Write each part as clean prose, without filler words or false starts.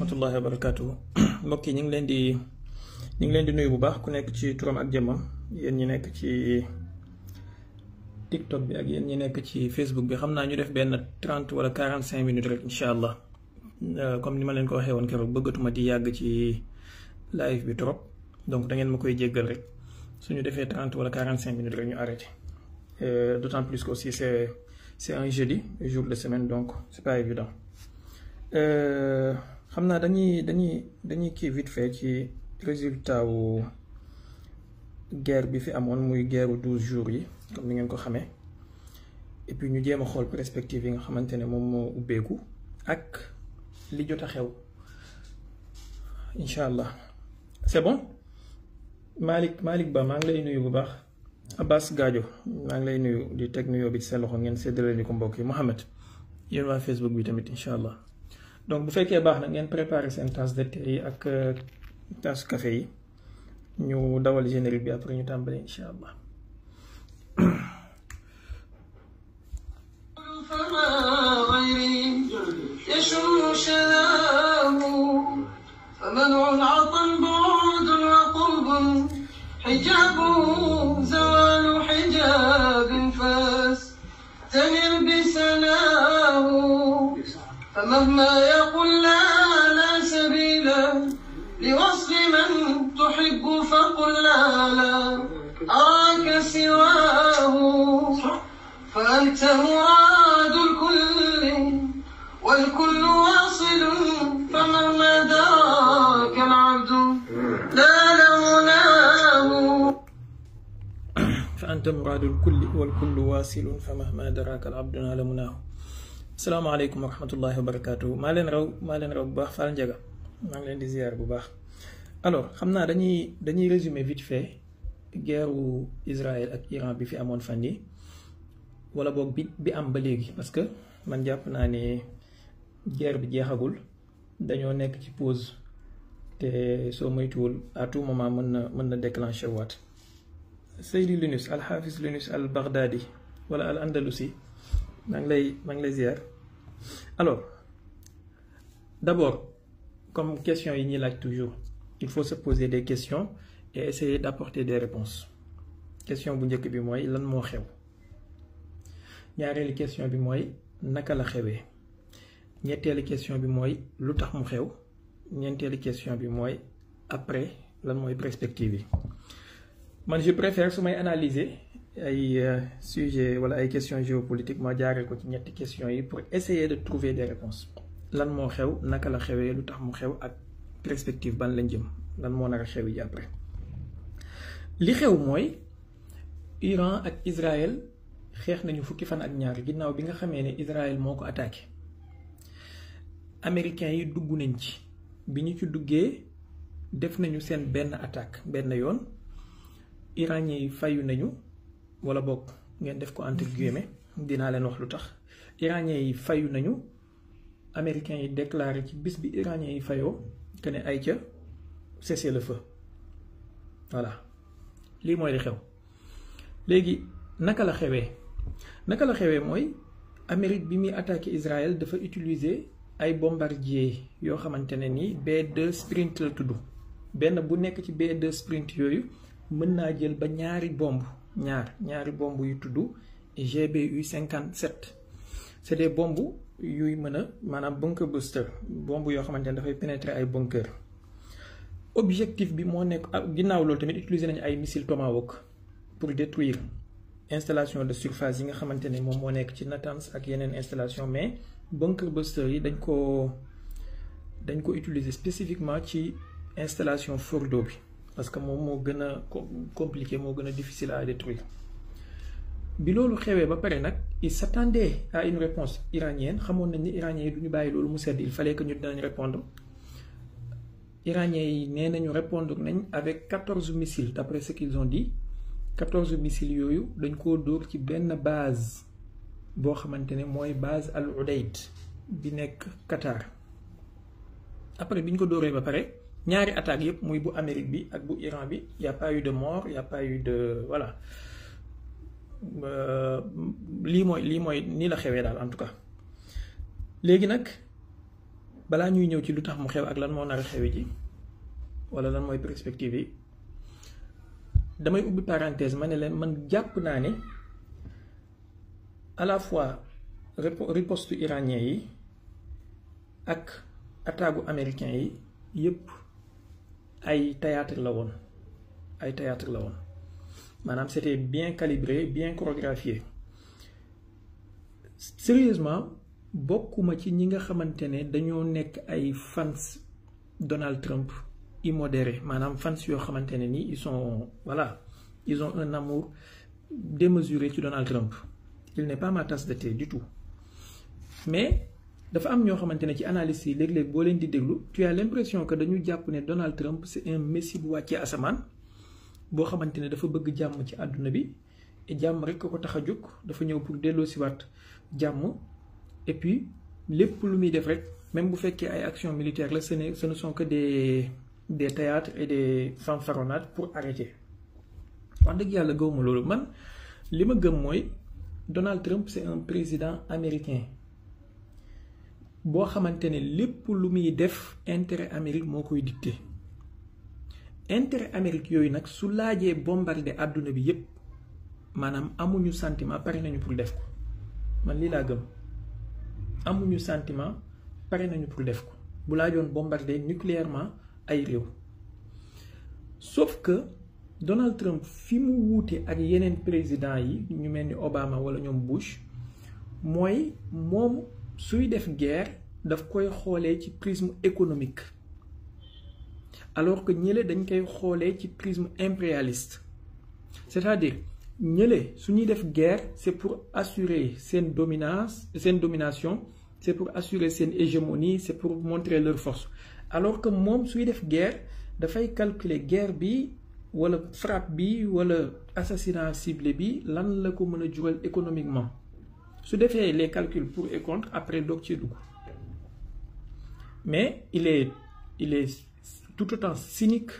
rahmatullahi wa barakatuh mbokk yi ñu ngi leen di nuyu bu baax ku nekk ci turam ak jëmmam yéen ñi nekk ci TikTok bi ak yéen ñi nekk ci Facebook bi xam naa ñu def benn 30 wala 45 minutes rek incha allah comme ni ma leen ko waxee woon keroog bëggatuma di yàgg ci live bi trop donc da ngeen ma koy jéggal rek suñu defee 30 wala 45 minutes rek ñu arrêté d'autant plus que aussi c'est un jeudi jour de semaine donc c'est pas évident. xam naa dañuy kii vite fait ci résultat wu guerre bi fi amoon muy guerre wu 12 jours yi comme ni ngeen ko xamee et puis ñu jéem a xool perspective yi nga xamante ne moom moo ubbeeku ak li jot a xew incha allah c'est bon. Malick Ba maa ngi lay nuyu bu baax. Abbas Gadio maa ngi lay nuyu di teg nuyoo bi ci seen loxo ngeen séddale ni ko mbokk yi Mohamed yéen waa Facebook bi tamit incha allah. donc bu fekkee baax na ngeen préparer seen tasse de thé yi ak tasse café yi ñu dawal générique bi après ñu tàmbali incha allah. فمهما يقول لا سبيل لوصل من تحب فقل لا أراك سواه فأنت مراد الكل والكل واصل فمهما دراك العبد لا لمناه فأنت مراد الكل والكل واصل فمهما دراك العبد لا لمناه. Assalamualaikum warahmatullahi wabarakatuh. maa leen raw bu baax Fall Ndiaga maa ngi leen di ziar bu baax. alors xam naa dañuy résumer vite fait guerre wu Israël ak Iran bi fi amoon fan yi wala boog bi am ba léegi parce que man jàpp naa ne guerre bi jeexagul dañoo nekk ci pause te soo moytuwul à tout moment mën na déclencher waat. Seydi Linus al-Hafiz Linus al-Baghdadi wala al-Andalusi maa ngi lay ziar. alors d'abord comme question yi ñuy laaj toujours il faut se poser des questions et essayer d'apporter des réponses. question bu njëkk bi mooy lan moo xew. ñaareelu question bi mooy naka la xewee. ñetteelu question bi mooy lu tax mu xew. ñeenteelu question bi mooy après lan mooy perspective yi. man je préfère su may analyser ay sujet wala ay questions géopolitiques ma jaaree ko ci ñetti questions yi pour essayer de trouver des réponses. lan moo xew naka la xewee lu tax mu xew ak perspective ban lañ jëm lan moo nar a xew yi après. li xew mooy Iran ak Israël xeex nañu fukki fan ak ñaar ginnaaw bi nga xamee ne Israël moo ko attaqué. américains yi dugg nañ ci bi ñu ci duggee def nañu seen benn attaque benn yoon. Iraniens yi fayu nañu wala bokk ngeen def ko entre guillemets dinaa leen wax lu tax. Iraniens yi fayu nañu américains yi déclaré ci bis bi Iraniens yi fayoo que ne ay ca cessez le feu voilà lii mooy li xew. léegi naka la xewee mooy Amérique bi muy attaqué Israël dafa utiliser ay bombardiers yoo xamante ne ni B2 Sprint la tudd benn bu nekk ci B2 Sprint yooyu. mën naa jël ba ñaari bomb yu tudd GBU 57 c'est des bombes yuy mën a maanaam bunker buster bomb yoo xamante ne dafay pénétrer ay bunker. objectif bi moo nekk ginnaaw loolu tamit utiliser nañu ay missiles Tomahawk pour détruire installation de surface yi nga xamante ne moom moo nekk ci Natanz ak yeneen installation mais bunker buster yi dañ ko utiliser spécifiquement ci installation Fordo bi. parce que moom moo gën a compliqué moo gën a difficile à détruire. bi loolu xewee ba pare nag il s'attendait à une réponse iranienne xamoon nañ ni iraniens yi du ñu bàyyi loolu mu sedd il fallait que ñu dinañ répondre. iraniens yi nee nañu répondre nañ avec 14 missiles d'après ce qu'ils ont dit 14 missiles yooyu dañ koo dóor ci benn base boo xamante ne mooy base Al Udeid bi nekk Qatar. après bi ñu ko dóoree ba pare. ñaari attaque yëpp muy bu Amérique bi ak bu Iran bi y a pas eu de mort y a pas eu de voilà lii mooy nii la xewee daal en tout cas. léegi nag balaa ñuy ñëw ci lu tax mu xew ak lan moo nar a xewi ji wala lan mooy perspective yi damay ubbi parenthèse ma ne leen man jàpp naa ne à la fois riposte iranien yi ak attaque américain yi yépp ay théâtre la woon maanaam c'était bien calibré bien chorégraphié sérieusement bokkuma ci ñi nga xamante ne dañoo nekk ay fans Donald Trump immodéré maanaam fans yoo xamante ne ni ils ont un amour démesuré ci Donald Trump il n'est pas ma tasse de thé du tout mais dafa am ñoo xamante ne ci analyse yi léeg-léeg boo leen di déglu tu as l'impression que dañu jàpp ne Donald Trump c'est un messie bu wàccee asamaan boo xamante ne dafa bëgg jàmm ci àdduna bi et jàmm rek ko tax a jóg dafa ñëw pour delloosiwaat jàmm et puis lépp lu muy def rek même bu fekkee ay actions militaires la ce ne sont que des théâtres et des fanfaronnades pour arrêter wax dëgg yàlla gëwuma loolu man li ma gëm mooy Donald Trump c'est un président américain boo xamante ne lépp lu muy def intérêt Amérique moo koy dicté intérêt Amérique yooyu nag su laajee bombarder àdduna bi yépp maanaam amuñu sentiment pare nañu pour def ko man lii laa gëm amuñu sentiment pare nañu pour def ko bu laajoon bombarder nucléairement ay réew sauf que Donald Trump fi mu wuute ak yeneen président yi ñu mel ni Obama wala ñoom Bush mooy moom suy def guerre daf koy xoolee ci prisme économique alors que ñële dañ koy xoolee ci prisme impérialiste c'est-à-dire ñële su ñuy def guerre c'est pour assurer seen domination c'est pour assurer seen hégémonie c'est pour montrer leur force alors que moom suy def guerre dafay calculer guerre bi wala frappe bi wala assassinat ciblé bi lan la ko mën a jural économiquement su defee les calculs pour et contre après doog ci dugg mais il est tout autant cynique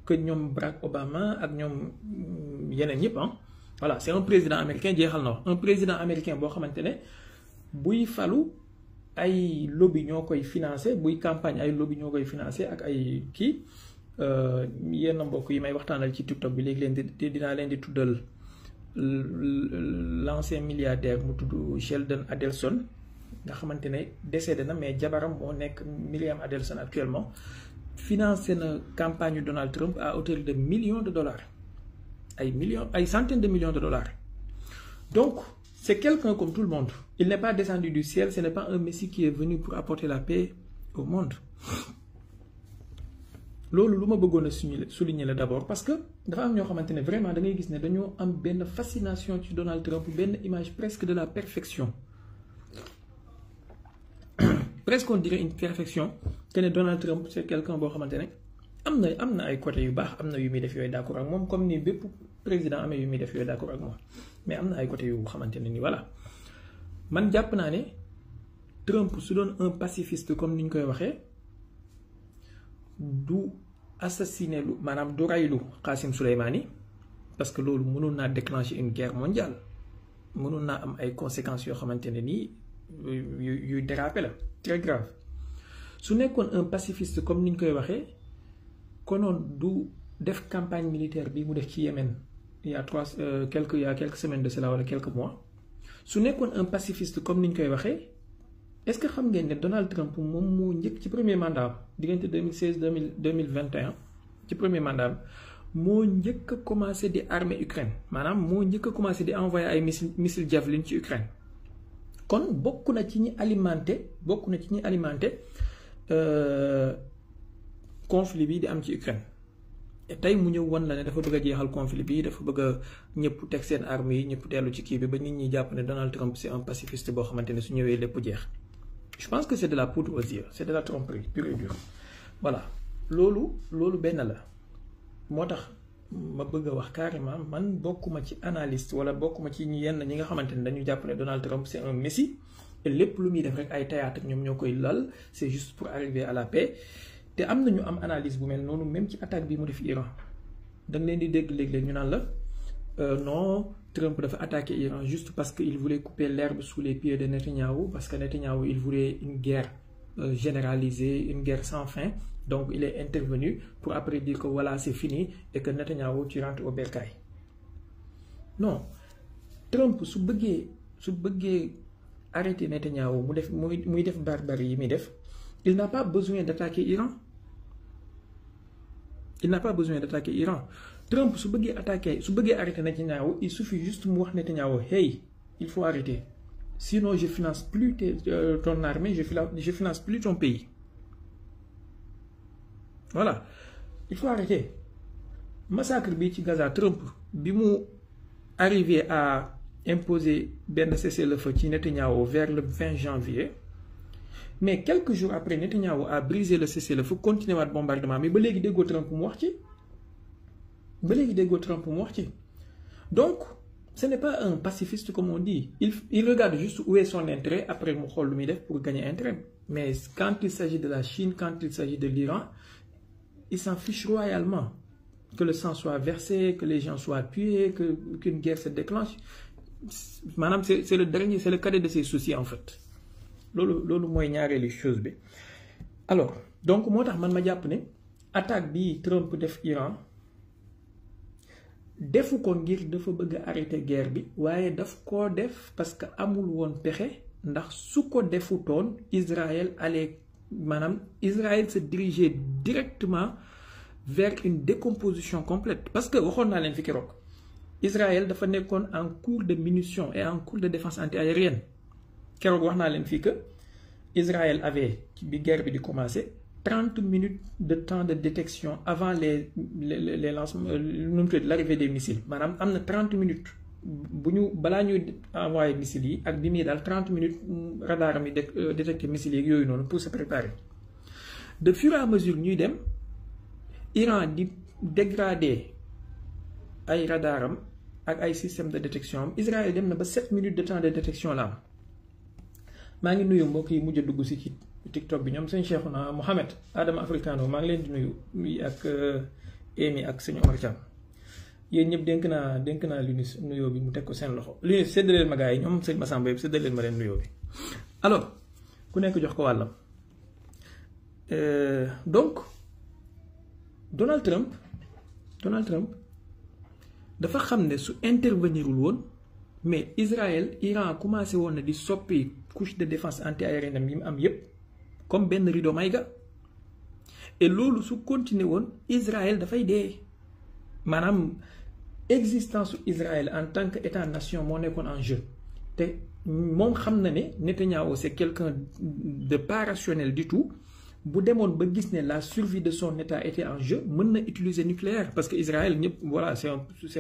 que ñoom Barack Obama ak ñoom yeneen ñëpp voilà c'est un président américain jeexal na wax un président américain boo xamante ne buy falu ay lobby ñoo koy financé buy campagne ay lobby ñoo koy financé ak ay kii yenn mbokk yi may waxtaanal ci TikTok bi léegi leen dinaa leen di tuddal l'ancien milliardaire mu tudd Sheldon Adelson nga xamante ne décédé na mais jabaram moo nekk Miriam Adelson actuellement financé na campagne Donald Trump à hauteur de millions de dollars ay centaines de millions de dollars donc c'est quelqu'un comme tout le monde il n'est pas descendu du ciel ce n'est pas un messie qui est venu pour apporter la paix au monde loolu lu ma bëggoon a souligner la d'abord parce que dafa am ñoo xamante ne vraiment da ngay gis ne dañoo am benn fascination ci Donald Trump benn image presque de la perfection presque on dirait une perfection que ne Donald Trump c'est quelqu'un boo xamante ne am na ay côté yu baax am na yu muy def yooyu d'accord ak moom comme ni bépp président amee yu muy def yooyu d'accord ak moom mais am na ay côté yu xamante ne ni voilà man jàpp naa ne Trump su doon un pacifiste comme ni ñu koy waxee du assassiner lu maanaam du raylu Qassim Soleimani parce que loolu mënoon naa déclencher une guerre mondiale mënoon naa am ay conséquences yoo xamante ne nii yuy déraper la très grave su nekkoon un pacifiste comme ni ñu koy waxee konoon du def campagne militaire bi mu def ci Yémen il y a quelques semaines de cela wala quelques mois su nekkoon un pacifiste comme ni ñu koy waxee est-ce que xam ngeen ne Donald Trump moom moo njëkk ci premier mandat diggante 2016 2021 ci premier mandat moo njëkk a commencé di armer Ukraine maanaam moo njëkk a commencé di envoyer ay missile Javelin ci Ukraine kon bokk na ci ñi alimenté conflit bi di am ci Ukraine et tey mu ñëw won la ne dafa bëgg a jeexal conflit bi dafa bëgg a ñëpp teg seen armes yi ñëpp dellu ci kii bi ba nit ñi jàpp ne Donald Trump c'est un pacifiste boo xamante ne su ñëwee lépp jeex je pense que c'est de la poudre aux yeux c'est de la tromperie pure et dure voilà loolu benn la moo tax ma bëgg a wax carrément man bokkuma ci analyste wala bokkuma ci yenn ñi nga xamante ne dañu jàpp ne Donald Trump c'est un messie et lépp lu muy def rek ay théâtre ñoom ñoo koy lal c'est juste pour arriver à la paix te am nañu am analyse bu mel noonu même ci attaque bi mu def Iran da nga leen di dégg léeg-léeg ñu naan la non Trump dafa attaqué Iran juste parce que il voulait couper l'herbe sous les pieds de Netanyahou parce que Netanyahou il voulait une guerre généralisée, une guerre sans fin. Donc il est intervenu pour après dire que voilà, c'est fini et que Netanyahu, tu rentres au bercail. Non, Trump su bëggee arrêter Netanyahu muy def barbarie yi muy def, il n'a pas besoin d'attaquer Iran. Il n'a pas besoin d'attaquer Iran. Trump su bëggee arrêter Netanyahu, il suffit juste mu wax Netanyahu, hey, il faut arrêter. Sinon je finance plus ton armée, je finance plus ton pays. Voilà, il faut arrêter. Massacre bi ci Gaza, Trump bi mu arrivé à imposer ben cessez-le-feu ci Netanyahu vers le 20 janvier, mais quelques jours après Netanyahu a brisé le cessez-le-feu, continué waat bombardement, mais ba légui déggo Trump mu wax ci. Donc ce n'est pas un pacifiste comme on dit. Il regarde juste où est son intérêt, après mu xol lu muy def pour gagner intérêt. Mais quand il s'agit de la Chine, quand il s'agit de l'Iran, il s'en fiche royalement. Que le sang soit versé, que les gens soient tués, qu'une guerre se déclenche. Madame, c'est le cadet de ses soucis en fait. Lolo moy ñaareelu chose bi. Alors, donc motax man ma japp ne attaque bi Trump def Iran defu ko ngir dafa bëgg arrêter guerre bi, waaye daf ko def parce que amul woon pexe, ndax su ko defutoon Israël se dirigeait directement vers une décomposition complète. Parce que waxoon naa leen fi keroog Israël dafa nekkoon en cours de munitions et en cours de défense antiaérienne. Keroog wax naa leen fii que Israël avait, bi guerre bi di commencer, 30 minutes de temps de détection avant les lancements, l'arrivée des missiles. Madame, am na 30 minutes balaa ñuy envoyer missiles yi ak bi muy daal 30 minutes radar mi détecter missiles yi yooyu noonu pour se préparer. De fur et à mesure ñuy dem, Iran di dégrader ay radaram ak ay système de détection am, Israël dem na ba 7 minutes de temps de détection la am. Maa ngi nuyu mbokk yi mujj a dugg si ci TikTok bi ñoom sëñ Cheikhouna Mohamed Adama Africano maa ngi leen di nuyu ak Amy ak sëñ Omar Thiam. Yéen ñëpp dénk naa Lunis nuyoo bi mu teg ko seen loxo. Lunis séddaleel ma gars yi ñoom sëñ Massamba yëpp séddaleel ma leen nuyoo bi. Alors ku nekk jox ko wàllam. Donc Donald Trump dafa xam ne su intervenirul woon, mais Iran commencé woon na di soppi couche de défense antiaérienne yi mu am yépp comme benn rideau mayga, et loolu su continuer woon Israël dafay dee. Maanaam existence Israël en tant que état-nation moo nekkoon en jeu, te moom xam na ne Netanyahu c'est quelqu'un de pas rationnel du tout. Bu demoon ba gis ne la survie de son état était en jeu, mën na utiliser nucléaire, parce que Israël ñëpp voilà c'est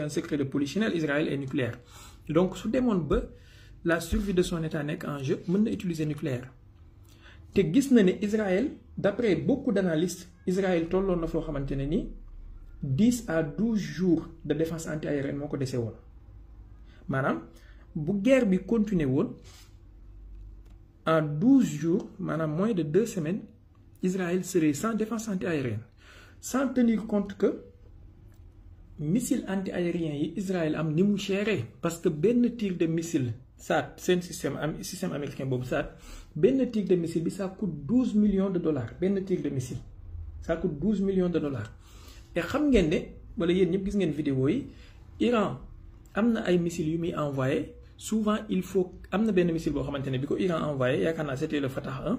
un secret de polichinelle, Israël est nucléaire. Donc su demoon ba la survie de son état nekk en jeu, mën na utiliser nucléaire. Te gis na ne Israël, d'après beaucoup d'analystes, Israël tolloon na foo xamante ne ni 10 à 12 jours de défense antiaérienne moo ko dese woon. Maanaam bu guerre bi continuer woon, en 12 jours, maanaam moins de 2 semaines, Israël serait sans défense antiaérienne, sans tenir compte que missiles antiaériens yi Israël am ni mu chéré, parce que benn tir de missile SAT, c'est un système américain boobu SAT, benn tir de missile bi ça coûte 12 millions de dollars, benn tir de missile ça coûte 12 millions de dollars. Et xam ngeen ne wala yéen ñëpp gis ngeen vidéo yi, Iran am na ay missiles yu muy envoyé, souvent il faut am na benn missile boo xamante ne bi ko Iran envoyé, yaakaar naa c'était le Fatah 1.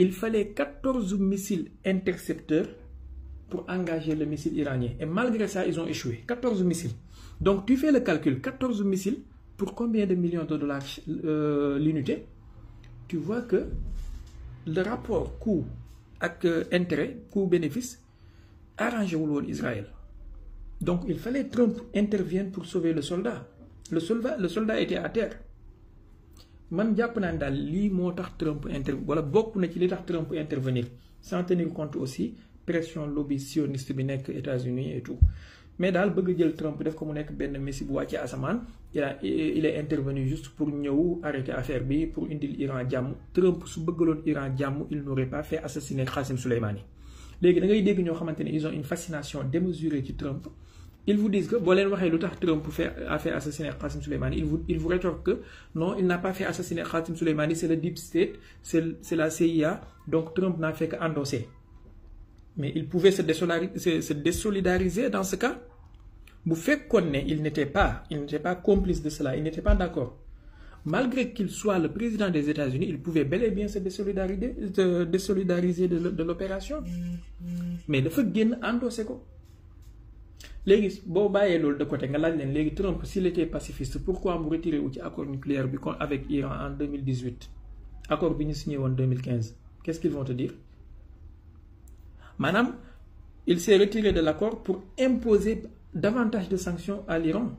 Il fallait 14 missiles intercepteurs pour engager le missile iranien. Et malgré ça, ils ont échoué. 14 missiles. Donc, tu fais le calcul. 14 missiles pour combien de millions de dollars l'unité? Tu vois que le rapport coût avec intérêt, coût-bénéfice, arrangé au Israël. Donc, il fallait que Trump intervienne pour sauver le soldat. Le soldat était à terre. Man jàpp naa ne daal lii moo tax Trump wala bokk na ci li tax Trump intervenir, sans tenir compte aussi pression lobby sioniste bi nekk États-Unis et tout. Mais daal bëgg jël Trump def ko mu nekk benn messi bu wàccee asamaan, il est intervenu juste pour ñëw arrêter affaire bi, pour indil Iran jàmm. Trump su bëggaloon Iran jàmm, il n'aurait pas fait assassiner Qasem Soleimani. Léegi da ngay dégg ñoo xamante ne ils ont une fascination démesurée ci Trump. ils vous disent que boo leen waxee lu tax Trump a fait assassiner Qasem Soleimani, il vous rétorque que non, il n'a pas fait assassiner Qasem Soleimani, c'est le Deep State, c'est la CIA, donc Trump n'a fait qu'endosser. Mais il pouvait se désolidariser dans ce cas. Bu fekkoon ne il n'était pas complice de cela, il n'était pas d'accord. Malgré qu'il soit le président des États-Unis, il pouvait bel et bien se désolidariser de l'opération. Mais dafa génn endossé ko. Léegi boo bàyyee loolu de côté nga laaj leen léegi Trump s'il était pacifiste, pourquoi mu retiré wu ci accord nucléaire bi avec Iran en 2018, accord bi ñu signé en 2015? Qu'est-ce qu'ils vont te dire? Maanaam il s'est retiré de l'accord pour imposer davantage de sanctions à l'Iran.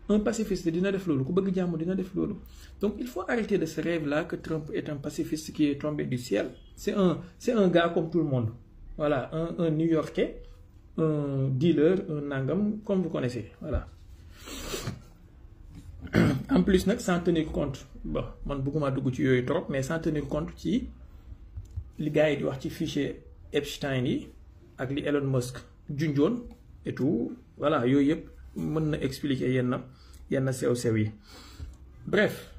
Un pacifiste dina def loolu, ku bëgg jàmm dina def loolu. Donc il faut arrêter de ce rêve-là que Trump est un pacifiste qui est tombé du ciel. C'est un gars comme tout le monde. Voilà, un New-Yorkais, un dealer, un nangam, comme vous connaissez. Voilà. En plus, sans tenir compte, bon, man bëgguma dugg ci yooyu trop, mais sans tenir compte ci li gars yi di wax ci fichier Epstein yi ak li Elon Musk junjoon et tout, voilà, yooyu yëpp mën na expliquer yenn sew-sew yi. Bref,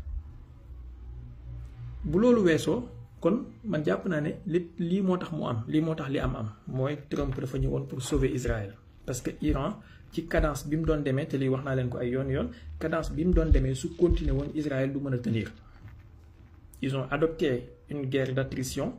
bu loolu weesoo kon man jàpp naa ne lii moo tax mu am lii moo tax li am mooy Trump dafa ñëwoon pour sauver Israël, parce que Iran ci cadence bi mu doon demee te lii wax naa leen ko ay yoon cadence bi mu doon demee su continuer woon Israël du mën a tenir. Ils ont adopté une guerre d'attrition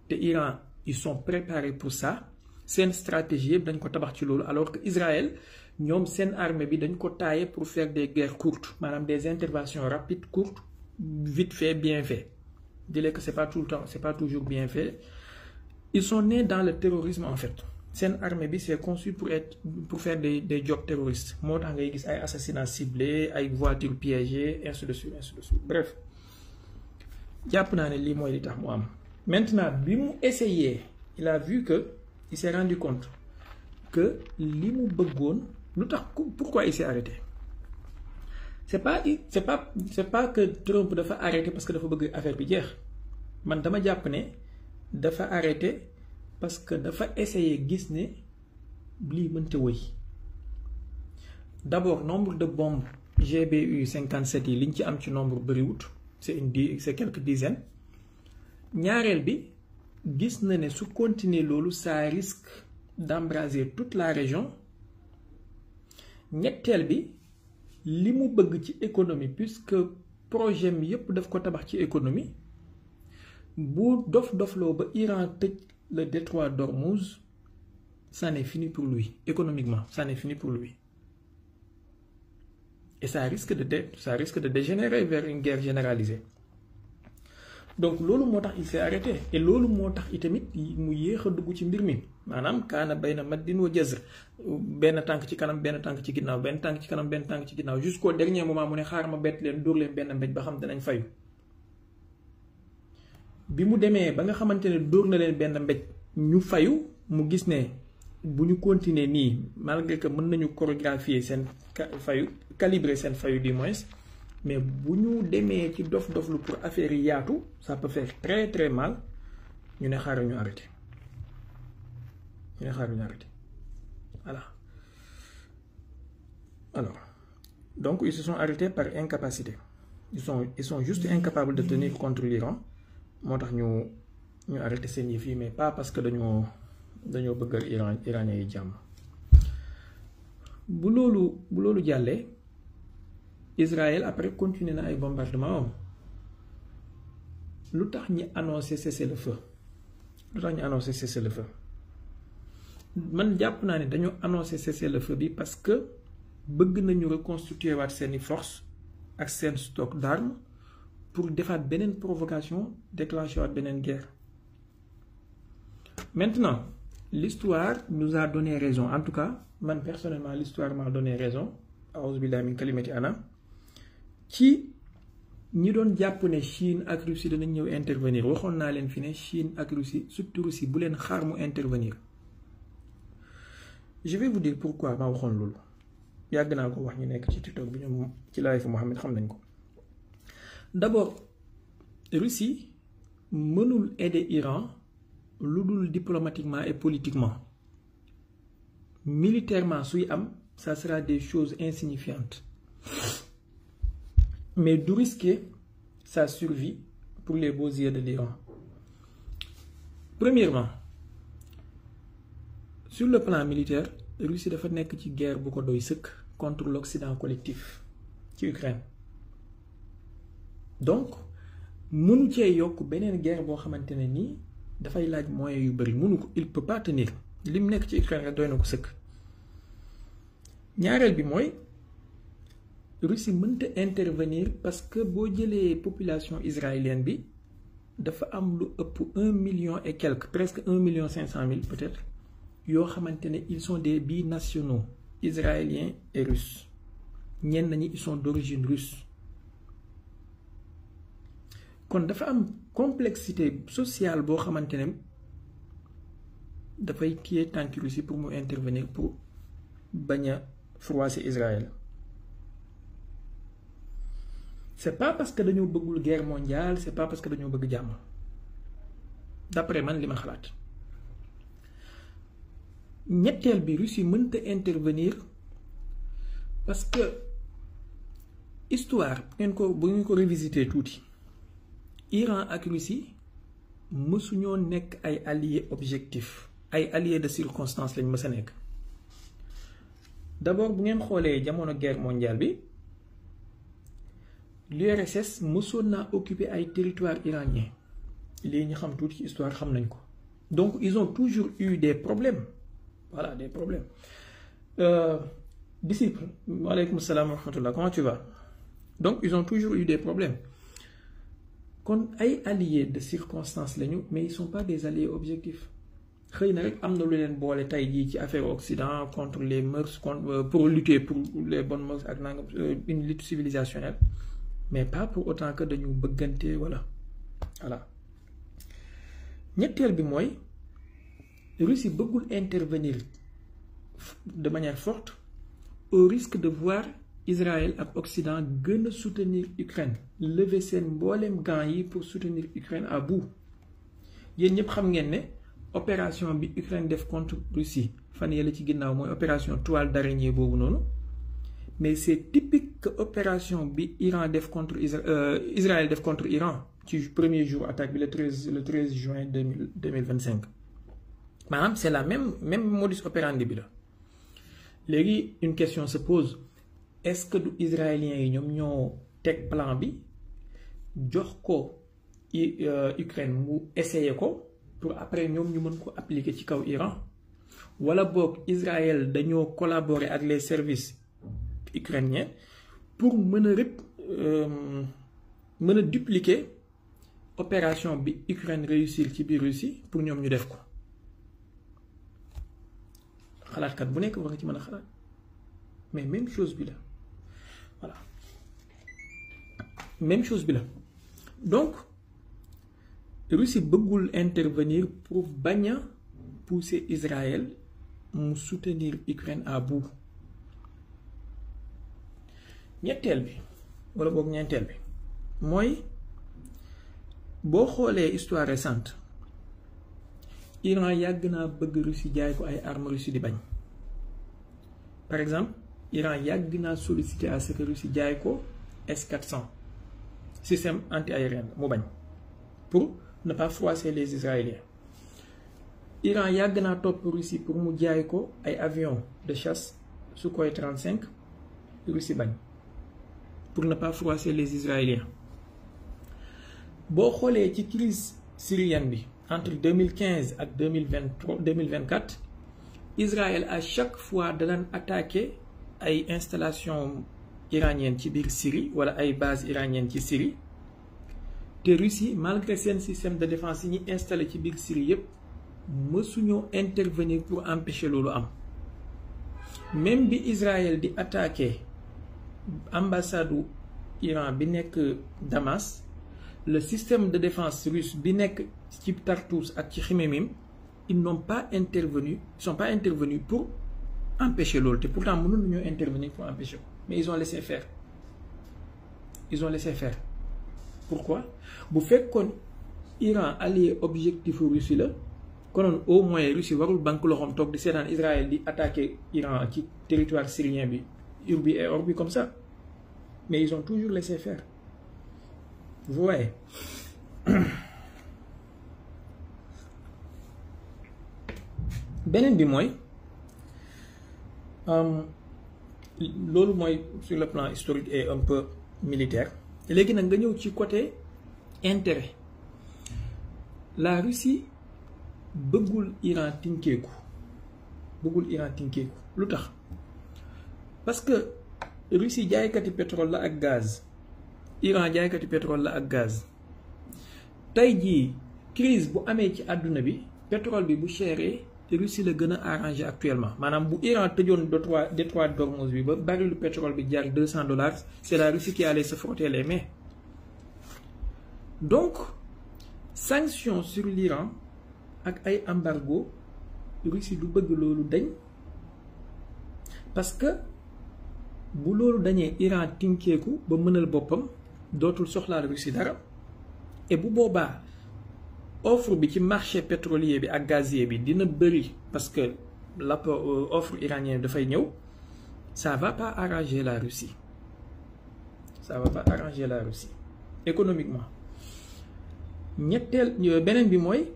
te Iran ils sont préparés pour ça. Seen stratégie yëpp dañ ko tabax ci loolu, alors que Israël ñoom seen armée bi dañ ko taillé pour faire des guerres courtes, maanaam des interventions rapides, courtes, vite fait, bien fait. Dis-le que c'est pas tout le temps, c'est pas toujours bien fait. Ils sont nés dans le terrorisme en fait. Seen armée bi c'est conçu pour faire des jobs terroristes. Moo tax ngay gis ay assassinats ciblés, ay voitures piégées, ainsi de suite. Bref, jàpp naa ne lii mooy li tax mu am. Maintenant bi mu essayé, il a vu que il s'est rendu compte que li mu bëggoon lu tax pourquoi il s'est arrêté. C'est pas que Trump dafa arrêté parce que dafa bëgg affaire bi jeex. Man dama jàpp ne dafa arrêté parce que dafa essayer gis ne lii mënta wëy. D'abord nombre de bombes GBU 57 yi liñ ci am ci nombre bëriwut, c'est quelques dizaines. Ñaareel bi gis na ne su continuer loolu ça risque d'embraser toute la région. Ñetteel bi li mu bëgg ci économie, puisque projet mi yépp daf ko tabax ci économie, bu dofloo ba Iran tëj le détroit d'Ormuz, ça n'est fini pour lui économiquement, ça n'est fini pour lui, et ça risque de dégénérer vers une guerre généralisée. Donc loolu moo tax il s'est arrêté, et loolu moo tax itamit mu yéex a dugg ci mbir mi, maanaam kaana bayna maddin wa jazr, benn tànk ci kanam benn tànk ci ginnaaw, benn tànk ci kanam benn tànk ci ginnaaw, jusqu'au dernier moment mu ne xaar ma bett leen dóor leen benn mbéj ba xam danañ fayu. Bi mu demee ba nga xamante ne dóor na leen benn mbéj ñu fayu, mu gis ne bu ñu continuer nii, malgré que mën nañu chorégraphier seen fayu, calibrer seen fayu du moins, mais bu ñu demee ci dof-doflu pour affaire yi yaatu, ça peut faire très très mal. Ñu ne xaaral ñu arrêté. Voilà. Alors, donc ils se sont arrêtés par incapacité. Ils sont juste incapables de tenir contre l'Iran. Moo tax ñu arrêté seen yëf yi, mais pas parce que dañoo bëggal iranien yi jàmm. Bu loolu jàllee, Israël après continuer na ay bombardement am. Lu tax ñi annoncé cessez-le-feu man jàpp naa ne dañoo annoncé cessez-le-feu bi parce que bëgg nañu reconstituer waat seeni force ak seen stock d'armes pour defaat beneen provocation, déclencher waat beneen guerre. Maintenant l'histoire nous a donné raison, en tout cas man personnellement l'histoire m'a donné raison, a'uuzu billahi min kalimati ana, ci ñi doon jàpp ne Chine ak Russie danañ ñëw intervenir. Waxoon naa leen fi ne Chine ak Russie, surtout Russie, bu leen xaar mu intervenir. Je vais vous dire pourquoi ma waxoon loolu. Yàgg naa ko wax ñu nekk ci TikTok bi ñoom ci live Mohamed xam nañ ko. D'abord Russie mënul aider Iran lu dul diplomatiquement et politiquement. Militairement suy am ça sera des choses insignifiantes. Mais d'où risquer sa survie pour les beaux yeux de l'Iran? Premièrement, sur le plan militaire, la Russie dafa nekk ci guerre bu ko doy sëkk contre l'Occident collectif ci Ukraine. Donc mënu cee yokk beneen guerre boo xamante ne nii dafay laaj moyens yu bëri mënu ko, il peut pas tenir lim nekk ci Ukraine rek doy na ko sëkk. ñaareel bi mooy Russie mënta intervenir parce que boo jëlee population israélienne bi dafa am lu ëpp 1 million et quelques, presque 1,5 million peut-être, yoo xamante ne ils sont des binationaux israéliens et russes. ñenn ñi ils sont d'origine russe. kon dafa am complexité sociale boo xamante ne dafay kiyee tànki Russie pour mu intervenir pour bañ a froisser Israël. C'est pas parce que dañoo bëggul guerre mondiale, c'est pas parce que dañoo bëgg jàmm, d'après man li ma xalaat. ñetteel bi Russie mënta intervenir parce que histoire bu ngeen ko revisiter tuuti, Iran ak Russie mësuñoo nekk ay alliés objectifs, ay alliés de circonstance lañ mës a nekk. D'abord bu ngeen xoolee jamono guerre mondiale bi, l'URSS mësoon naa occuper ay territoires iraniens. lii ñu xam tuuti ci histoire xam nañ ko. Donc ils ont toujours eu des problèmes. Voilà, des problèmes. Disciple, waaleykum salaam wa rahmatullah, comment tu vas? Donc ils ont toujours eu des problèmes. Kon ay alliés de circonstance lañu, mais ils sont pas des alliés objectifs. xëy na rek am na lu leen boole tey jii ci affaire Occident contre les mœurs, pour lutter pour les bonnes mœurs ak nangam, une lutte civilisationnelle, mais pas pour autant que dañu bëggante voilà. ñetteel bi mooy Russie bëggul intervenir de manière forte au risque de voir Israël ak Occident gën a soutenir Ukraine, lever seen mbooleem gants yi pour soutenir Ukraine à bout. yéen ñëpp xam ngeen ne opération bi Ukraine def contre Russie fan yële ci ginnaaw mooy opération toile d'araignée boobu noonu, mais c'est typique que opération bi Iran def contre Israël def contre Iran ci premier jour attaque bi le 13 juin 2025. maanaam c'est la même modus operandi bi la. léegi une question se pose, est-ce que du israéliens yi ñoom ñoo teg plan bi jox ko Ukraine mu essayer ko pour après ñoom ñu mën ko appliquer ci kaw Iran, wala boog Israël dañoo collaborer ak les services ukrainiens pour mën a dupliquer opération bi Ukraine réussir ci biir Russie pour ñoom ñu def ko. xalaatkat bu nekk war nga ci mën a xalaat, mais même chose bi la voilà, même chose bi la. donc Russie bëggul intervenir pour bañ a pousser Israël mu soutenir Ukraine à bout. ñetteel bi wala boog ñeenteel bi mooy boo xoolee histoire récente, Iran yàgg naa bëgg Russie jaay ko ay armes Russie di bañ. Par exemple, Iran yàgg naa sollicité à ce que Russie jaay ko S-400 système anti-aérien mu bañ pour ne pas froisser les Israéliens. Iran yàgg naa topp Russie pour mu jaay ko ay avions de chasse Sukhoi 35 Russie bañ pour ne pas froisser les Israéliens. boo xoolee ci crise syrienne bi entre 2015 ak 2024, Israël à chaque fois daan attaquer ay installations iraniennes ci biir Syrie wala ay bases iraniennes ci Syrie, te Russie malgré seen système de défense yi ñi installé ci biir Syrie yépp mësuñoo intervenir pour empêcher loolu am. même bi Israël di attaquer ambassade Iran bi nekk Damas, le système de défense russe bi nekk ci Tartous ak ci Khmeimim, ils n'ont pas intervenu, ils sont pas intervenus pour empêcher loolu, te pourtant mënoon nañoo intervenir pour empêcher ko, mais ils ont laissé faire. Pourquoi? bu fekkoon Iran allié objectif Russie la, konoon au moins Russie warul banque loxoom toog di seetaan Israël di attaquer Iran ci territoire syrien bi urbi et orbi comme ça, mais ils ont toujours laissé faire. Vous voyez. beneen bi mooy loolu mooy sur le plan historique et un peu militaire. léegi nag nga ñëw ci côté intérêt. La Russie bëggul Iran tinkeeku lu tax parce que Russie jaaykati pétrole la ak gaz, Iran jaaykati pétrole la ak gaz. tey jii crise bu amee ci àdduna bi pétrole bi bu chéré Russie la gën a arrangé actuellement. maanaam bu Iran tëjoon détroit d'Ormuz bi ba barilu pétrole bi jar $200, c'est la Russie qui allait se frotter les mains. Donc sanctions sur l'Iran ak ay embargo Russie du bëgg loolu dañ, parce que bu loolu dañee Iran tinkeeku ba mënal boppam dootul soxlaal Russie dara, et bu boobaa offre bi ci marché pétrolier bi ak gazier bi dina bëri parce que l'offre iranienne dafay ñëw. Ça va pas arranger la Russie, économiquement. ñetteel beneen bi mooy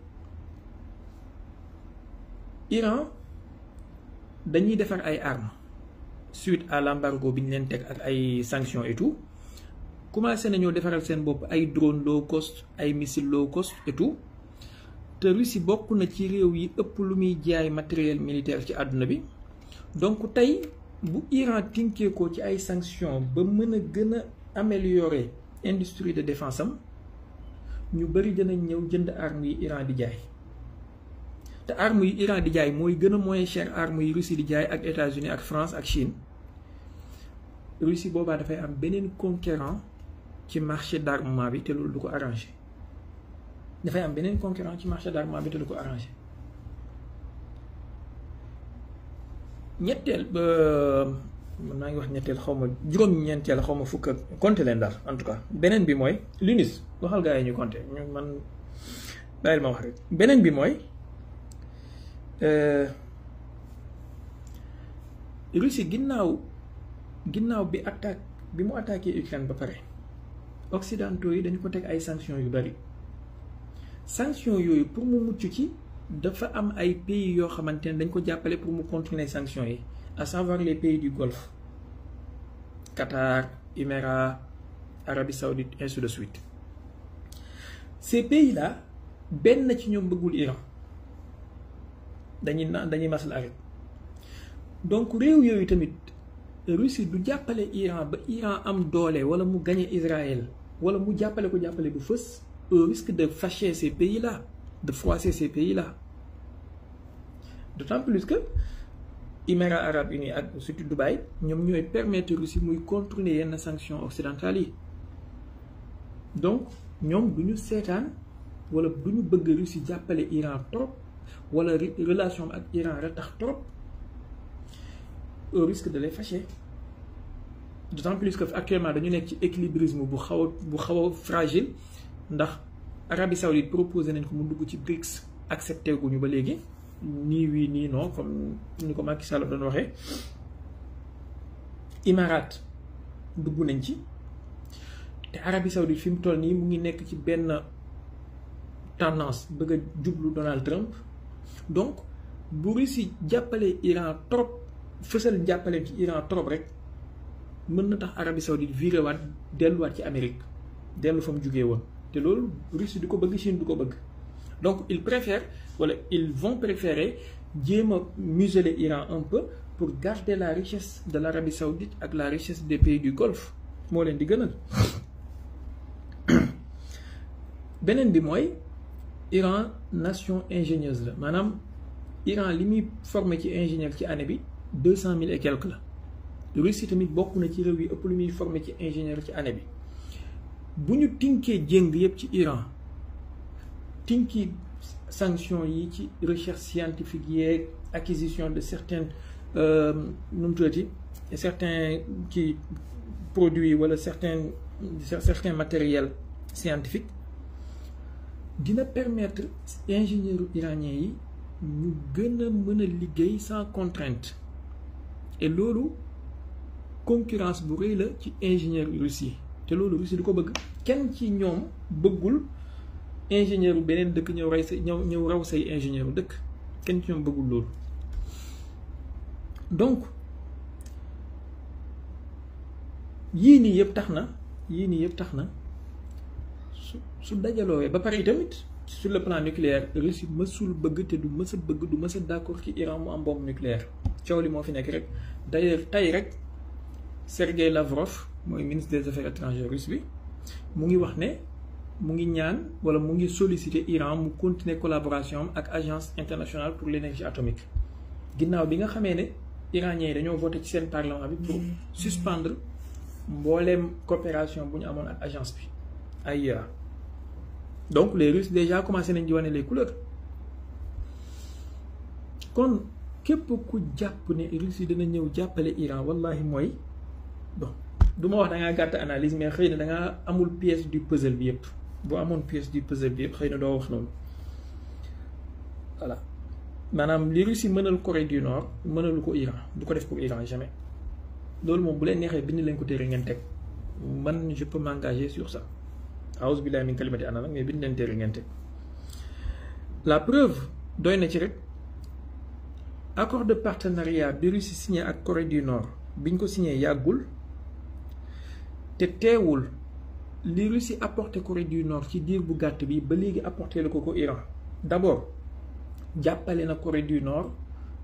Iran dañuy defar ay armes suite à l'embargo bi ñu leen teg ak ay sanctions et tout, commencé nañoo defaral seen bopp ay drone low cost, ay missiles low cost et tout. te Russie bokk na ci réew yi ëpp lu muy jaay matériel militaire ci àdduna bi. donc tey bu Iran tinkeekoo ci ay sanctions ba mën a gën a améliorer industrie de défense am, ñu bari dinañ ñëw jënd armes yi Iran di jaay. te armes yi Iran di jaay mooy gën a moins cher armes yi Russie di jaay ak États-Unis ak France ak Chine. Russie boobaa dafay am beneen concurrent ci marché d'armement bi te loolu du ko arrangé. dafay am beneen concurrent ci marché d'armement bi te du ko arrangé. ñetteel mën naa ngi wax ñetteel xaw ma juróom-ñeenteel xaw ma fukk ak compté leen daal en tout cas. beneen bi mooy l'UNIS waxal gaa yi ñu compté man bàyyil ma wax rek. beneen bi mooy Russie ginnaaw bi mu attaqué Ukraine ba pare occidentaux yi dañu ko teg ay sanctions yu bari. sanctions yooyu pour mu mucc ci dafa am ay pays yoo xamante ne dañ ko jàppale pour mu continuer sanctions yi, à savoir les pays du Golfe, Qatar, Émirats, Arabie Saoudite, ainsi de suite. Ces pays-là benn ci ñoom bëggul Iran, dañuy masal arrêt. donc réew yooyu tamit Russie du jàppale Iran ba Iran am doole wala mu gagner Israël wala mu jàppale ko jàppale bu fës, au risque de fâcher ces pays-là, de froisser ces pays-là. D'autant plus que Émirats arabes unis ak surtout Dubaï ñoom ñooy permettre Russie muy contourner yenn sanctions occidentales yi. donc ñoom du ñu seetaan wala du ñu bëgg Russie jàppale Iran trop wala relation ak Iran ratax trop, au risque de les fâcher. D'autant plus que actuellement dañu nekk ci équilibrisme bu xaw a fragile, ndax Arabie Saoudite proposé nañ ko mu dugg ci BRICS, accepté guñu ba léegi, nii oui nii non comme ni ko Macky Sall doon waxee. Émirats dugg nañ ci, te Arabie Saoudite fi mu toll nii mu ngi nekk ci benn tendance bëgg a jublu Donald Trump. donc bu Russie jàppale Iran trop, fësal jàppale ci Iran trop rek, mën na tax Arabie Saoudite viré waat delluwaat ci Amérique, dellu fa mu jugee woon. te loolu Russie du ko bëgg, Chine du ko bëgg. donc ils vont préférer jéem a museler Iran un peu pour garder la richesse de l'Arabie Saoudite ak la richesse des pays du Golfe, moo leen di gënal. beneen bi mooy Iran nation ingénieuse la, maanaam Iran li muy formé ci ingénieur ci année bi 200 000 et quelques la. Russie tamit bokk na ci réew yi ëpp lu muy formé ci ingénieur ci année bi. bu ñu tinkee jéng yëpp ci Iran, tinki sanctions yi ci recherche scientifique yeeg acquisition de certains certains qui produits wala certains matériels scientifiques, dina permettre ingénieurs iraniens yi ñu gën a mën a liggéey sans contrainte et loolu concurrence bu rëy la ci ingénieur Russie te loolu Russie du ko bëgg kenn ci ñoom bëggul ingénieur beneen dëkk ñëw raw say ingénieur dëkk kenn ci ñoom bëggul loolu donc yii nii yëpp tax na su dajaloowee ba pare tamit sur le plan nucléaire Russie mësul bëgg te du mës a bëgg du mës a d'accord ci Iran mu am bombe nucléaire coow li moo fi nekk rek d'ailleurs tey rek Sergei Lavrov mooy ministre des affaires étrangères russe bi mu ngi wax ne mu ngi ñaan wala mu ngi solliciter Iran mu continuer collaboration am ak agence internationale pour l'énergie atomique ginnaaw bi nga xamee ne iraniens yi dañoo voté ci seen parlement bi pour suspendre mbooleem coopération bu ñu amoon ak agence bi AIEA donc les Russes déjà commencé nañ di wane les couleurs kon képp ku jàpp ne Russie dina ñëw jàppale Iran wallahi mooy bon du ma wax da ngaa gàtt analyse mais xëy na da ngaa amul pièce du puzzle bi yëpp boo amoon pièce du puzzle bi yëpp xëy na doo wax noonu voilà maanaam li Russie mënal Corée du Nord mënalu ko Iran du ko def pour Iran jamais loolu moom bu leen neexee bind leen ko téere ngeen teg man je peux m'engager sur ça aouzu billahi min kalimati ana nag mais bind leen téere ngeen teg la preuve doy na ci rek accord de partenariat bi Russie signé ak Corée du Nord biñ ko signé yàggul te teewul li Russie apporté Corée du Nord ci diir bu gàtt bi ba léegi apporté la ko Iran d'abord jàppale na Corée du Nord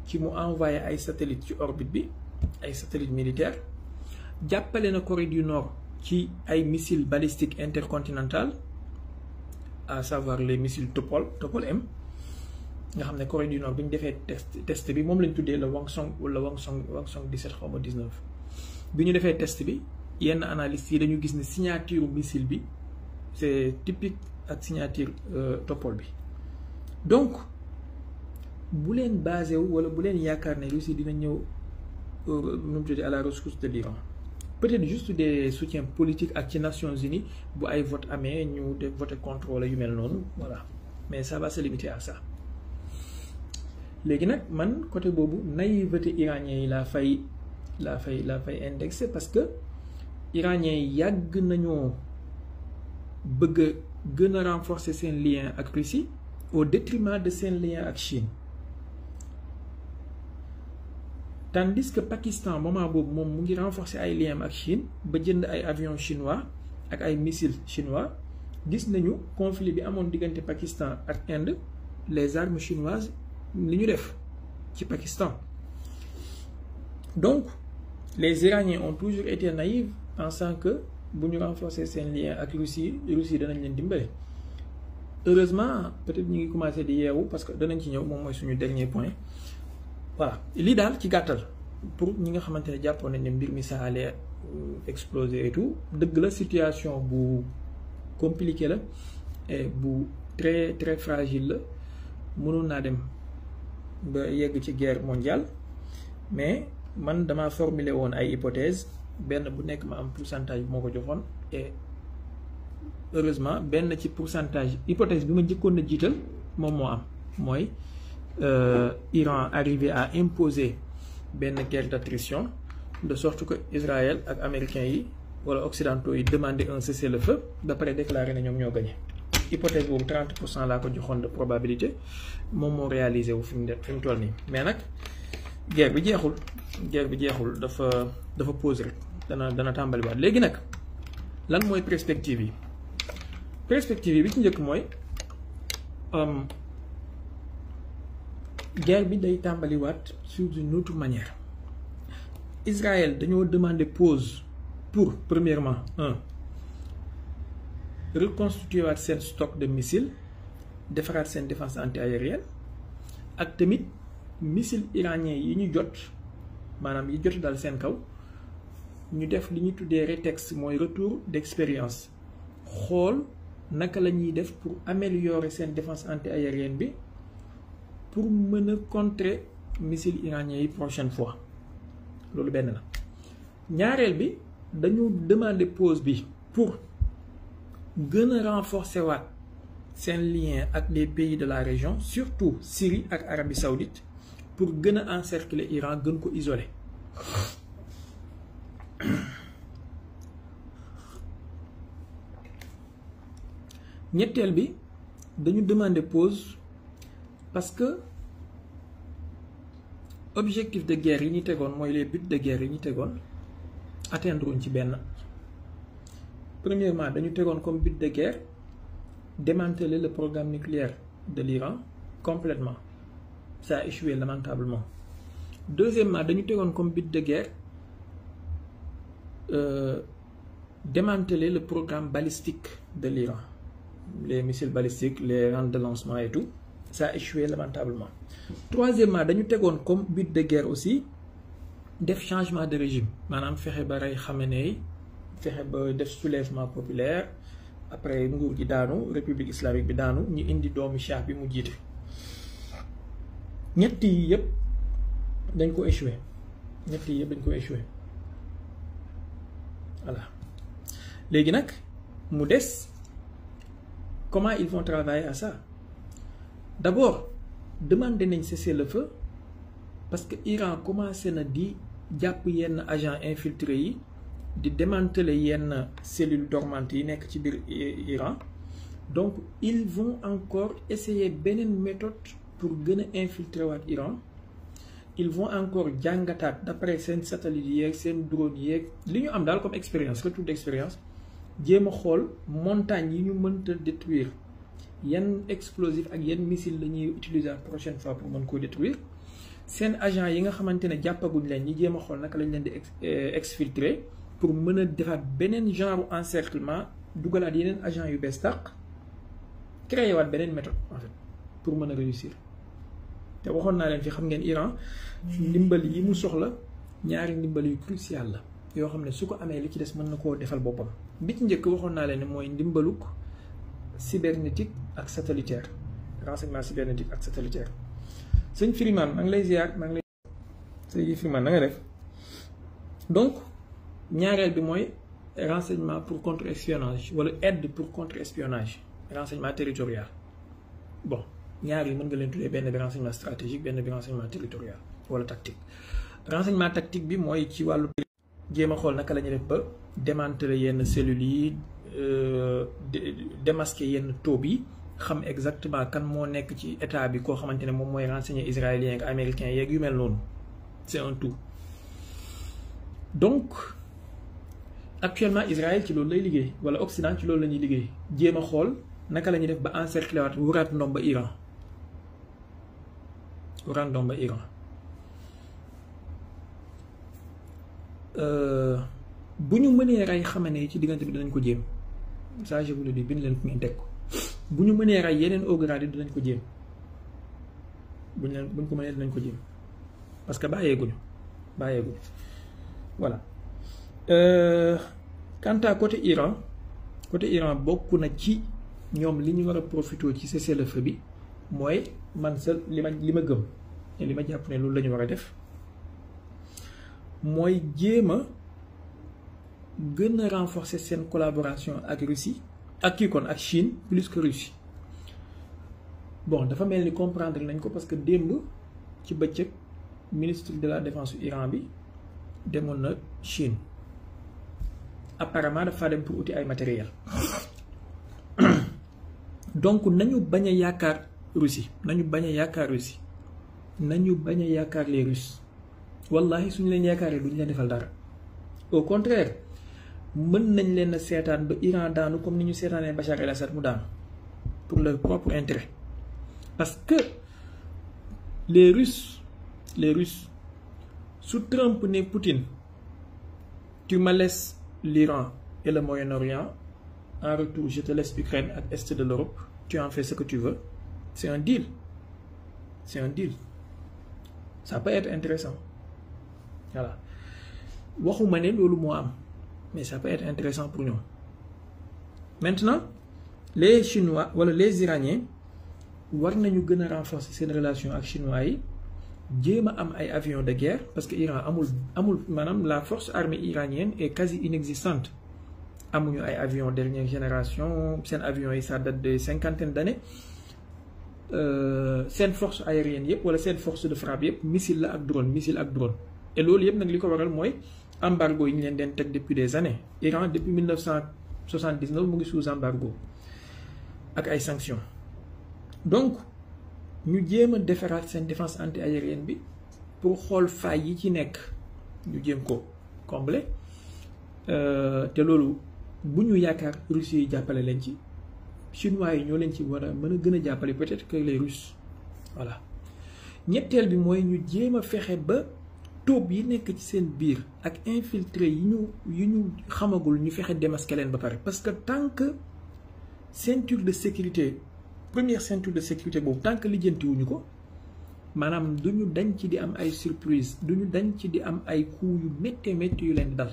ci mu envoyé ay satellites ci orbite bi ay satellites militaires jàppale na Corée du Nord ci ay missiles balistiques intercontinental à savoir les missiles Topol M nga xam ne Corée du Nord bi ñu defee test bi moom lañ tuddee le Hwasong 17 xaw ma 19 bi ñu defee test bi yenn analystes yi dañu gis ne signature missile bi c'est typique ak signature Topol bi donc bu leen basé wu wala bu leen yaakaar ne Russie dina ñëw nu mu tuddee à la rescousse de l'Iran peut-être juste des soutiens politiques ak ci Nations Unies bu ay vote amee ñu def vote contre wala yu mel noonu voilà mais ça va se limiter à ça léegi nag man côté boobu naïveté iranien yi laa fay indexé parce que iranien yi yàgg nañoo bëgg a gën a renforcer seen lien ak Russie au détriment de seen lien ak Chine tandis que Pakistan moment boobu moom mu ngi renforcer ay liens ak Chine ba jënd ay avions chinois ak ay missiles chinois gis nañu conflit bi amoon diggante Pakistan ak Inde les armes chinoises li ñu def ci Pakistan donc les Iraniens ont toujours été naïfs pensant que bu ñu renforcer seen lien ak Russie danañ leen dimbale heureusement peut-être ñu ngi commencé di yeewu parce que danañ ci ñëw moom mooy suñu dernier point voilà lii daal ci gàttal pour ñi nga xamante ne jàppoon nañ ne mbir mi ça allait exploser et tout dëgg la situation bu compliqué la et bu très très fragile la mënoon naa dem ba yegg ci guerre mondiale mais man dama formuler woon ay hypothèses benn bu nekk ma am pourcentage bu moo ko joxoon et heureusement benn ci pourcentage hypothèse bi ma njëkkoon na jiital moom moo am mooy Iran arrivé à imposer benn guerre d'attrition de sorte que Israël ak américains yi wala occidentaux yi demander un cessez-le-feu d'après déclarer ne ñoom ñoo gagné hypothèse boobu 30% laa ko joxoon de probabilité moom moo réalisé wu fi mu toll nii mais nag guerre bi jeexul dafa pause rek dana tàmbaliwaat léegi nag lan mooy perspective yi bi ci njëkk mooy guerre bi day tàmbaliwaat sur une autre manière Israël dañoo demander pause pour premièrement reconstituer waat seen stock de missiles defaraat seen défense antiaérienne ak tamit missiles iraniens yi ñu jot maanaam yi jot daal seen kaw ñu def li ñuy tuddee rétexte mooy retour d'expérience xool naka la ñuy def pour améliorer seen défense antiaérienne bi pour mën a contrer missiles iraniens yi prochaine fois loolu benn la ñaareel bi dañu demander pause bi pour gën a renforcer waat seen lien ak les pays de la région surtout Syrie ak Arabie Saoudite pour gën a encercler Iran gën ko isoler. ñetteel bi dañu demander pause parce que objectif de guerre yi ñu tegoon mooy les buts de guerre yi ñu tegoon atteindre wuñ ci benn. Premièrement dañu tegoon comme but de guerre démanteler le programme nucléaire de l'Iran complètement, ça a échoué lamentablement. Deuxièmement dañu tegoon comme but de guerre démanteler le programme balistique de l'Iran, les missiles balistiques, les rampes de lancement et tout, ça a échoué lamentablement. Troisièmement dañu tegoon comme but de guerre aussi def changement de régime, maanaam fexe ba rey Khamenei, fexe ba def soulèvement populaire, après nguur gi daanu république islamique bi daanu ñu indi doomi Shah bi mu jiite. ñett yi yëpp dañ ko échoué, ñett yi yëpp dañ ko échoué voilà. Léegi nag mu des comment ils vont travailler à ça. D'abord demander nañ cessez-le-feu parce que Iran commencé na di jàpp yenn agent infiltré yi di démanteler yenn cellules dormantes yi nekk ci biir Iran, donc ils vont encore essayer beneen méthode pour gën a infiltrer waat Iran. Ils vont encore jàngataat d'après seen satellite yeeg seen drone yeeg li ñu am daal comme expérience, retour d'expérience, jéem a xool montagne yi ñu mënta détruire yan explosif ak yan missile la ñuy utiliser la prochaine fois pour mën koo détruire. Seen agent yi nga xamante ne jàppaguñ leen ñi jéem a xool naka lañ leen di exfiltrer pour mën a defaat beneen genre encerclement, dugalaat yeneen agent yu bees tàq, créé waat beneen méthode en fait pour mën a réussir. te waxoon naa leen fi xam ngeen Iran ndimbal yi mu soxla ñaari ndimbal yu crucial la yoo xam ne su ko amee li ci des mën na koo defal boppam. bi ci njëkk waxoon naa leen ne mooy ndimbaluk cybernétique ak satellitaire, renseignement cybernétique ak satellitaire. sëñ Freeman maa ngi lay ziar, maa ngi lay sëñ Freeman na nga def. Donc ñaareel bi mooy renseignement pour contre-espionnage wala aide pour contre-espionnage, renseignement territorial. Bon ñaar yi mën nga leen tuddee benn bi renseignement stratégique, benn bi renseignement territorial wala tactique. Renseignement tactique bi mooy ci wàllu jéem a xool naka la ñuy def ba démanteler yenn cellules yi, démasquer yenn taupes yi, xam exactement kan moo nekk ci état bi koo xamante ne moom mooy renseigner israélien ak américain yeeg yu mel noonu. C'est un tout. Donc actuellement Israël ci loolu lay liggéey wala Occident ci loolu la ñuy liggéey, jéem a xool naka la ñuy def ba encercler waat wuraat ndomba Iran, wuraat ndomba Iran. bu ñu mënee rey Khamenei ci diggante bi dinañ ko jéem, ça je vous le dis, bind leen ko ngeen teg ko. bu ñu mënee rey yeneen haut grade dinañ ko jéem, buñ ko mënee dinañ ko jéem parce que bàyyeeguñu voilà. Quant à côté Iran bokk na ci ñoom li ñu war a profité ci cessez-le-feu bi mooy man sa li ma gëm te li ma jàpp ne loolu la ñu war a def mooy jéem a gën a renforcer seen collaboration ak Russie ak kii kon ak Chine plus que Russie. Bon dafa mel ni comprendre nañ ko parce que démb ci bëccëg ministre de la défense Iran bi demoon na Chine, apparemment dafa dem pour uti ay matériel. Donc nañu bañ a yaakaar Russie, nañu bañ a yaakaar les Russes. Wallahi suñu leen yaakaaree duñu leen defal dara. Au contraire mën nañ leen a seetaan ba Iran daanu comme ni ñu seetaanee Bachar el-Assad mu daanu pour leur propre intérêt. Parce que les Russes sous Trump ne Poutine, tu me laisses l'Iran et le Moyen-Orient, en retour je te laisse Ukraine et Est de l'Europe, tu en fais ce que tu veux. C'est un deal. Ça peut être intéressant. Voilà. Waxuma ne loolu moo am, mais ça peut être intéressant pour nous. Maintenant les Chinois wala les Iraniens war nañu gën a renforcer seen relation ak Chinois yi, jéem a am ay avions de guerre parce que Iran amul maanaam la force armée iranienne est quasi inexistante. amuñu ay avions dernière génération seen avions yi ça date de 50 d'années seen force aérienne yëpp wala seen force de frappe yëpp missile la ak drone et loolu yëpp nag li ko waral mooy embargo yi ñu leen den teg depuis des années. Iran depuis 1979 mu ngi sous embargo ak ay sanctions donc ñu jéem a defaraat seen défense anti-aérienne bi pour xool failles yi ci nekk ñu jéem ko combler te loolu bu ñu yaakaar Russes yi jàppale leen ci Chinois yi ñoo leen ci war a mën a gën a jàppale peut-être que les Russes voilà. ñetteel bi mooy ñu jéem a fexe ba tóob yi nekk ci seen biir ak infiltré yi ñu xamagul ñu fexe démasquer leen ba pare parce que tant que ceinture de sécurité première ceinture de sécurité boobu tant que lijjantiwuñu ko maanaam du ñu dañ ci di am ay surprise du ñu dañ ci di am ay coups yu métti yu leen dal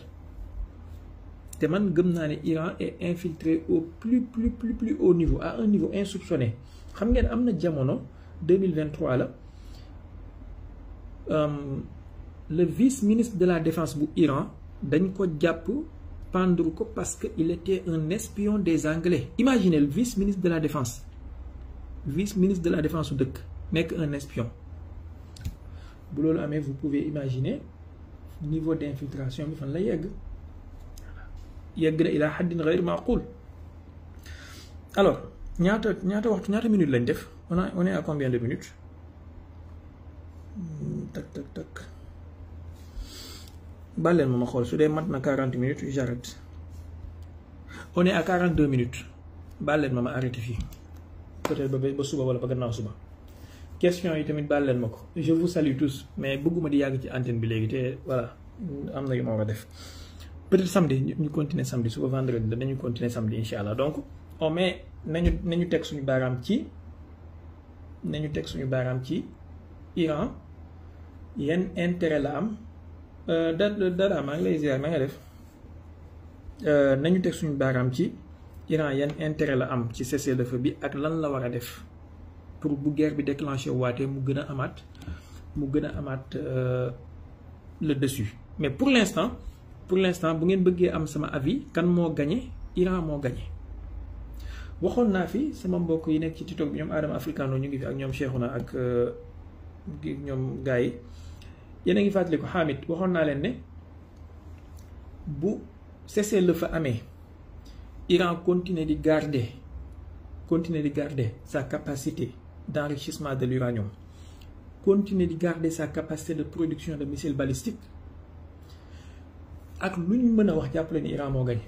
te man gëm naa ne Iran est infiltré au plus haut niveau à un niveau insoupçonné xam ngeen am na jamono 2023 la le vice-ministre de la défense bu Iran dañ ko jàpp pendre ko parce que il était un espion des Anglais. Imaginez le vice-ministre de la défense su dëkk nekk un espion bu loolu amee vous pouvez imaginer niveau d'infiltration bi fan la yegg na ila haddin ghayr maqul. Alors ñaata minutes lañ def on est à combien de minutes tak bàlleen ma xool su dee mat na 40 minutes j'arrête. On est à 42 minutes bàlleen ma arrêté fii peut-être ba suba wala ba gannaaw suba question yi tamit bàlleen ma ko. Je vous salue tous mais bëgguma di yàgg ci antenne bi léegi te voilà am na yu ma war a def peut-être samedi ñu continuer samedi suba vendredi dañu continuer samedi incha allah donc on met nañu teg suñu baaraam ci Iran yenn intérêt la am dara maa ngi lay ziar maa nga def nañu teg suñu baaraam ci Iran yenn intérêt la am ci cessez-le-feu bi ak lan la war a def pour bu guerre bi déclenché waatee mu gën a amaat le dessus mais pour l'instant bu ngeen bëggee am sama avis kan moo gagné Iran moo gagné. waxoon naa fi sama mbokk yi nekk ci TikTok bi ñoom Adama Africano ñu ngi fi ak ñoom Cheikhouna ak ñoom gars yi yéen a ngi fàttali ko Hamid waxoon naa leen ne bu cessez-le-feu amee Iran continue di garder sa capacité d'enrichissement de l'uranium, continue di garder sa capacité de production de missiles balistiques ak lu ñu mën a wax jàppale ni Iran moo gañ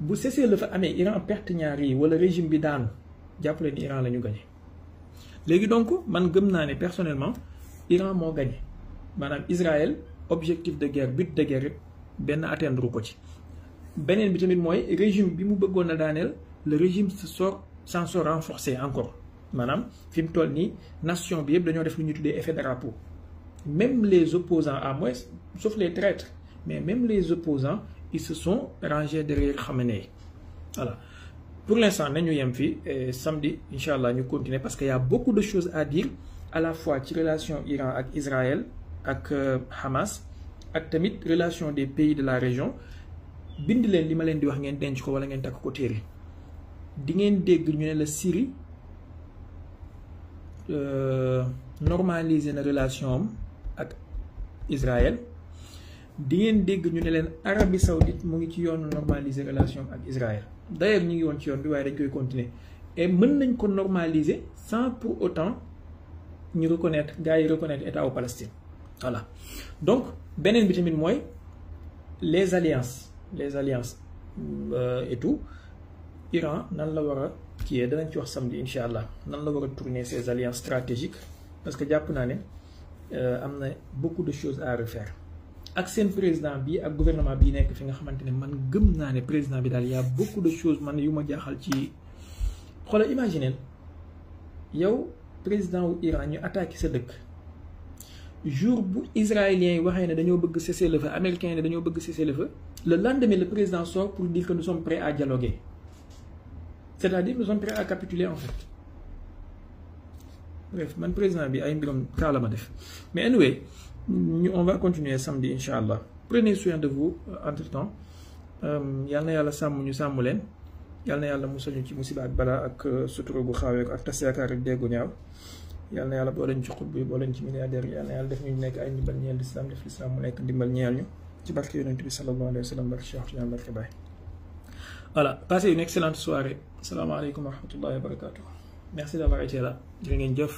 bu cessez-le-feu amee Iran perte ñaar yi wala régime bi daanu jàppale ni Iran la ñu gañe léegi donc man gëm naa ne personnellement Iran moo gañe maanaam Israël objectif de guerre but de guerre benn atteindre ko ci beneen bi tamit mooy régime bi mu bëggoon a daaneel le régime s'en sort renforcé encore maanaam fi mu toll nii nation bi yëpp dañoo def lu ñuy tuddee effet drapeau même les opposants à moins sauf les traîtres mais même les opposants ils se sont rangés derrière Khamenei voilà pour l'instant nañu yem fii samedi incha allah ñu continuer parce que y a beaucoup de choses à dire à la fois ci relation Iran ak Israël ak Hamas ak tamit relation des pays de la région bind leen li ma leen di wax ngeen denc ko wala ngeen takk ko téere di ngeen dégg ñu ne la Syrie normaliser na relation am ak Israël di ngeen dégg ñu ne leen Arabie Saoudite mu ngi ci yoonu normaliser relation ak Israël d'ailleurs ñu ngi woon ci yoon bi waaye dañ koy continuer et mën nañ ko normaliser sans pour autant ñu reconnaître gars yi reconnaître état au Palestine voilà donc beneen bi tamit mooy les alliances et tout Iran nan la war a kii danañ ci wax samedi incha allah nan la war a tourner ces alliances stratégiques parce que jàpp naa ne am na beaucoup de choses à refaire ak seen président bi ak gouvernement bi nekk fi nga xamante ne man gëm naa ne président bi daal y a beaucoup de choses man yu ma jaaxal ci xoolal imaginer yow président wu Iran ñu attaqué sa dëkk jour bu israéliens yi waxee ne dañoo bëgg cessez-le-feu américains yi ne dañoo bëgg cessez-le-feu le lendemain le président sort pour dire que nous sommes prêts à dialoguer c'est-à-dire nous sommes prêts à capituler en fait bref man président bi ay mbiram kaa la ma def mais anyway on va continuer samedi incha allah prenez soin de vous entre temps yal na yàlla sàmm ñu sàmm leen yal na yàlla musal ñu ci musiba ak balaa ak sutura bu xaawee ko ak tas yaakaar ak déggu ñaaw yal na yàlla boo leen ci xut bi boo leen ci milliardaire yal na yàlla def ñu nekk ay ndimbal ñeel lislaam def lislaam mu nekk ndimbal ñeel ñu ci barke yonent bi sallallahu alayhi wa sallam barke Cheikh Tidiane barke Baye. Voilà, passez une excellente soirée. Assalamu alaikum wa rahmatullahi wa barakatuh. Merci d'avoir été là. Jërë ngeen jëf.